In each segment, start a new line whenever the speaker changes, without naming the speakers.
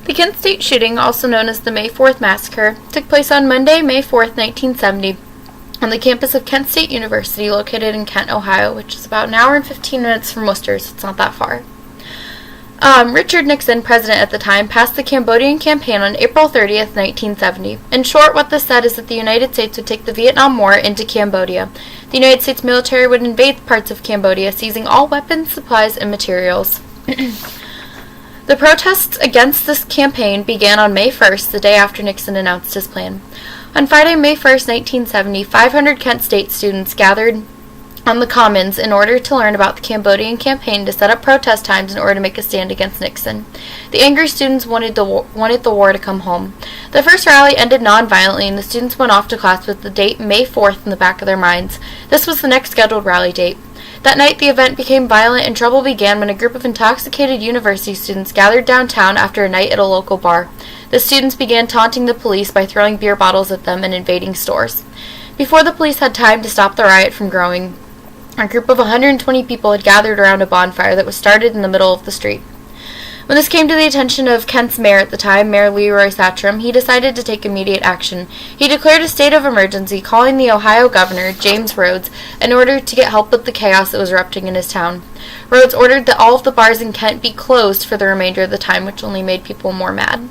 The Kent State shooting, also known as the May 4th Massacre, took place on Monday, May 4th, 1970, on the campus of Kent State University, located in Kent, Ohio, which is about an hour and 15 minutes from Worcester, so it's not that far. Richard Nixon, president at the time, passed the Cambodian campaign on April 30th, 1970. In short, what this said is that the United States would take the Vietnam War into Cambodia. The United States military would invade parts of Cambodia, seizing all weapons, supplies, and materials. The protests against this campaign began on May 1st, the day after Nixon announced his plan. On Friday, May 1st, 1970, 500 Kent State students gathered on the Commons in order to learn about the Cambodian campaign to set up protest times in order to make a stand against Nixon. The angry students wanted the war to come home. The first rally ended non-violently, and the students went off to class with the date May 4th in the back of their minds. This was the next scheduled rally date. That night, the event became violent and trouble began when a group of intoxicated university students gathered downtown after a night at a local bar. The students began taunting the police by throwing beer bottles at them and invading stores. Before the police had time to stop the riot from growing, a group of 120 people had gathered around a bonfire that was started in the middle of the street. When this came to the attention of Kent's mayor at the time, Mayor Leroy Satcham, he decided to take immediate action. He declared a state of emergency, calling the Ohio governor, James Rhodes, in order to get help with the chaos that was erupting in his town. Rhodes ordered that all of the bars in Kent be closed for the remainder of the time, which only made people more mad.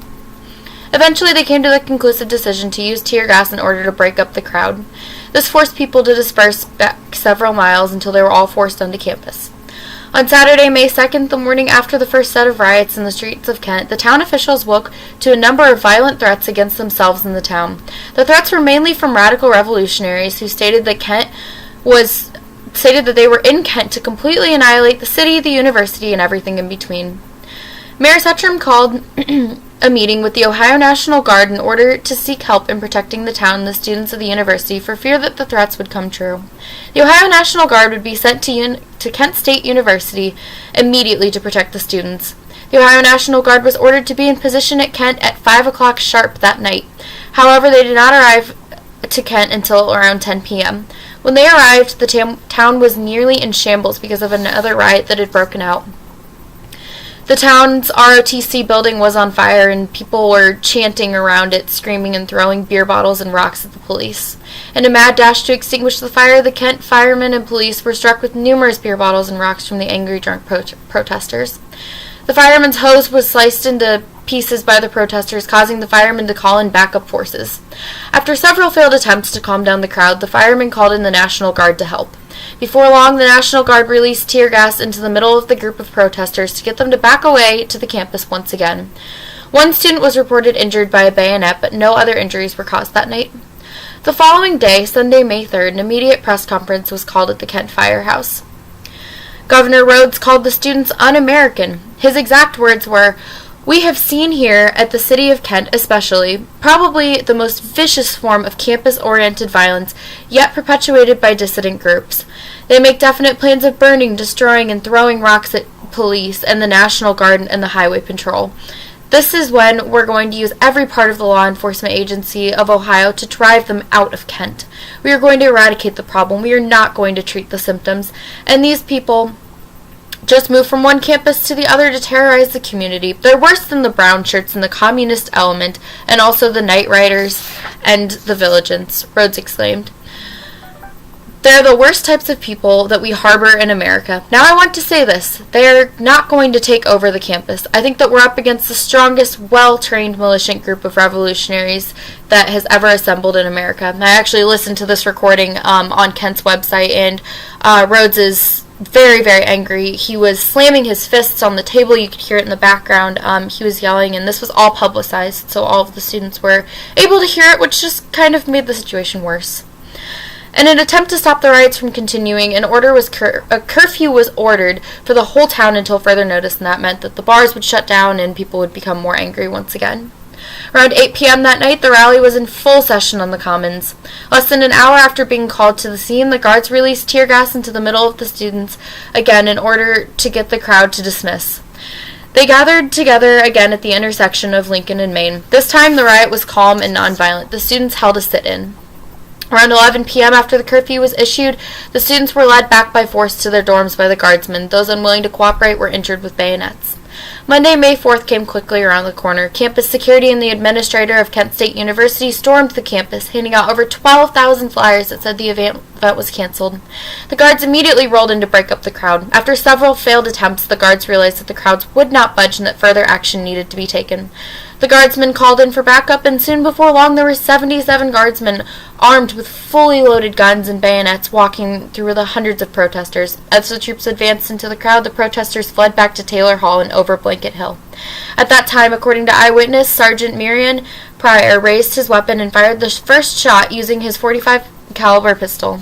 Eventually, they came to the conclusive decision to use tear gas in order to break up the crowd. This forced people to disperse back several miles until they were all forced onto campus. On Saturday, May 2nd, the morning after the first set of riots in the streets of Kent, the town officials woke to a number of violent threats against themselves and the town. The threats were mainly from radical revolutionaries who stated that they were in Kent to completely annihilate the city, the university, and everything in between. Mayor Satcham called a meeting with the Ohio National Guard in order to seek help in protecting the town and the students of the university for fear that the threats would come true. The Ohio National Guard would be sent to Kent State University immediately to protect the students. The Ohio National Guard was ordered to be in position at Kent at 5 o'clock sharp that night. However, they did not arrive to Kent until around 10 p.m. When they arrived, the town was nearly in shambles because of another riot that had broken out. The town's ROTC building was on fire, and people were chanting around it, screaming and throwing beer bottles and rocks at the police. In a mad dash to extinguish the fire, the Kent firemen and police were struck with numerous beer bottles and rocks from the angry drunk protesters. The fireman's hose was sliced into pieces by the protesters, causing the firemen to call in backup forces. After several failed attempts to calm down the crowd, the firemen called in the National Guard to help. Before long, the National Guard released tear gas into the middle of the group of protesters to get them to back away to the campus once again. One student was reported injured by a bayonet, but no other injuries were caused that night. The following day, Sunday, May 3rd, an immediate press conference was called at the Kent Firehouse. Governor Rhodes called the students un-American. His exact words were, "We have seen here at the city of Kent especially, probably the most vicious form of campus-oriented violence yet perpetuated by dissident groups. They make definite plans of burning, destroying, and throwing rocks at police and the National Guard and the Highway Patrol. This is when we're going to use every part of the law enforcement agency of Ohio to drive them out of Kent. We are going to eradicate the problem. We are not going to treat the symptoms. And these people just move from one campus to the other to terrorize the community. They're worse than the brown shirts and the communist element, and also the night riders and the vigilants," Rhodes exclaimed. "They're the worst types of people that we harbor in America. Now I want to say this. They're not going to take over the campus. I think that we're up against the strongest, well-trained militant group of revolutionaries that has ever assembled in America." I actually listened to this recording on Kent's website, and Rhodes is very, very angry. He was slamming his fists on the table. You could hear it in the background. He was yelling, and this was all publicized, so all of the students were able to hear it, which just kind of made the situation worse. In an attempt to stop the riots from continuing, a curfew was ordered for the whole town until further notice, and that meant that the bars would shut down and people would become more angry once again. Around 8 p.m. that night, the rally was in full session on the Commons. Less than an hour after being called to the scene, the guards released tear gas into the middle of the students again in order to get the crowd to dismiss. They gathered together again at the intersection of Lincoln and Main. This time, the riot was calm and nonviolent. The students held a sit-in. Around 11 p.m. after the curfew was issued, the students were led back by force to their dorms by the guardsmen. Those unwilling to cooperate were injured with bayonets. Monday, May 4th came quickly around the corner. Campus security and the administrator of Kent State University stormed the campus, handing out over 12,000 flyers that said the event was canceled. The guards immediately rolled in to break up the crowd. After several failed attempts, the guards realized that the crowds would not budge and that further action needed to be taken. The guardsmen called in for backup, and soon before long there were 77 guardsmen armed with fully loaded guns and bayonets walking through the hundreds of protesters. As the troops advanced into the crowd, the protesters fled back to Taylor Hall and over Blanket Hill. At that time, according to eyewitness Sergeant Marion Pryor raised his weapon and fired the first shot using his .45 caliber pistol.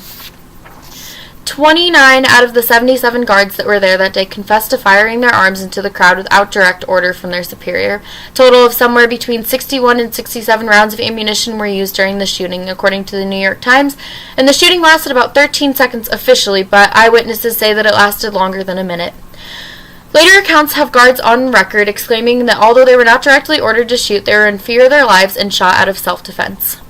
29 out of the 77 guards that were there that day confessed to firing their arms into the crowd without direct order from their superior. A total of somewhere between 61 and 67 rounds of ammunition were used during the shooting, according to the New York Times, and the shooting lasted about 13 seconds officially, but eyewitnesses say that it lasted longer than a minute. Later accounts have guards on record exclaiming that although they were not directly ordered to shoot, they were in fear of their lives and shot out of self-defense.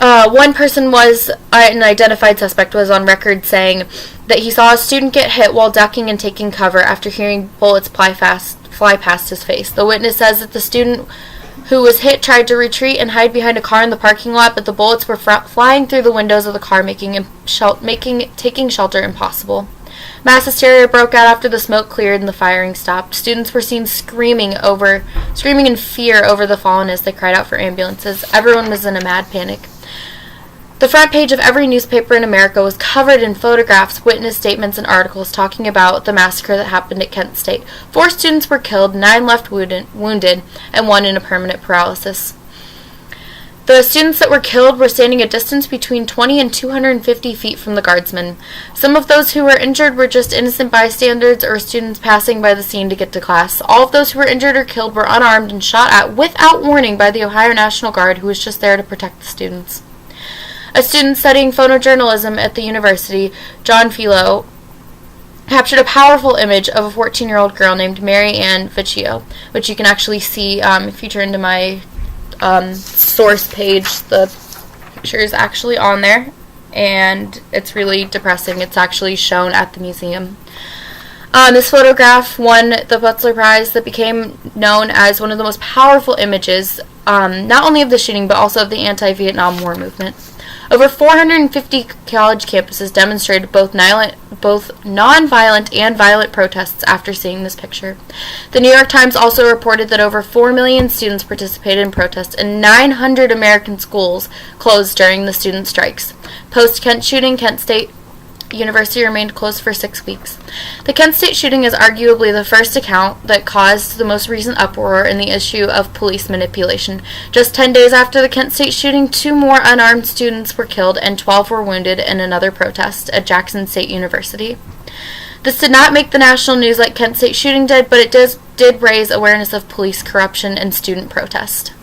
One person an identified suspect was on record saying that he saw a student get hit while ducking and taking cover after hearing bullets fly past his face. The witness says that the student who was hit tried to retreat and hide behind a car in the parking lot, but the bullets were flying through the windows of the car, making taking shelter impossible. Mass hysteria broke out after the smoke cleared and the firing stopped. Students were seen screaming in fear over the fallen as they cried out for ambulances. Everyone was in a mad panic. The front page of every newspaper in America was covered in photographs, witness statements, and articles talking about the massacre that happened at Kent State. 4 students were killed, 9 left wounded, and 1 in a permanent paralysis. The students that were killed were standing a distance between 20 and 250 feet from the guardsmen. Some of those who were injured were just innocent bystanders or students passing by the scene to get to class. All of those who were injured or killed were unarmed and shot at without warning by the Ohio National Guard, who was just there to protect the students. A student studying photojournalism at the university, John Philo, captured a powerful image of a 14-year-old girl named Mary Ann Vecchio, which you can actually see if you turn to my source page. The picture is actually on there, and it's really depressing. It's actually shown at the museum. This photograph won the Pulitzer Prize that became known as one of the most powerful images, not only of the shooting, but also of the anti-Vietnam War movement. Over 450 college campuses demonstrated both nonviolent and violent protests after seeing this picture. The New York Times also reported that over 4 million students participated in protests, and 900 American schools closed during the student strikes. Post-Kent shooting, Kent State University remained closed for 6 weeks. The Kent State shooting is arguably the first account that caused the most recent uproar in the issue of police manipulation. Just 10 days after the Kent State shooting, 2 more unarmed students were killed and 12 were wounded in another protest at Jackson State University. This did not make the national news like Kent State shooting did, but it did raise awareness of police corruption and student protest.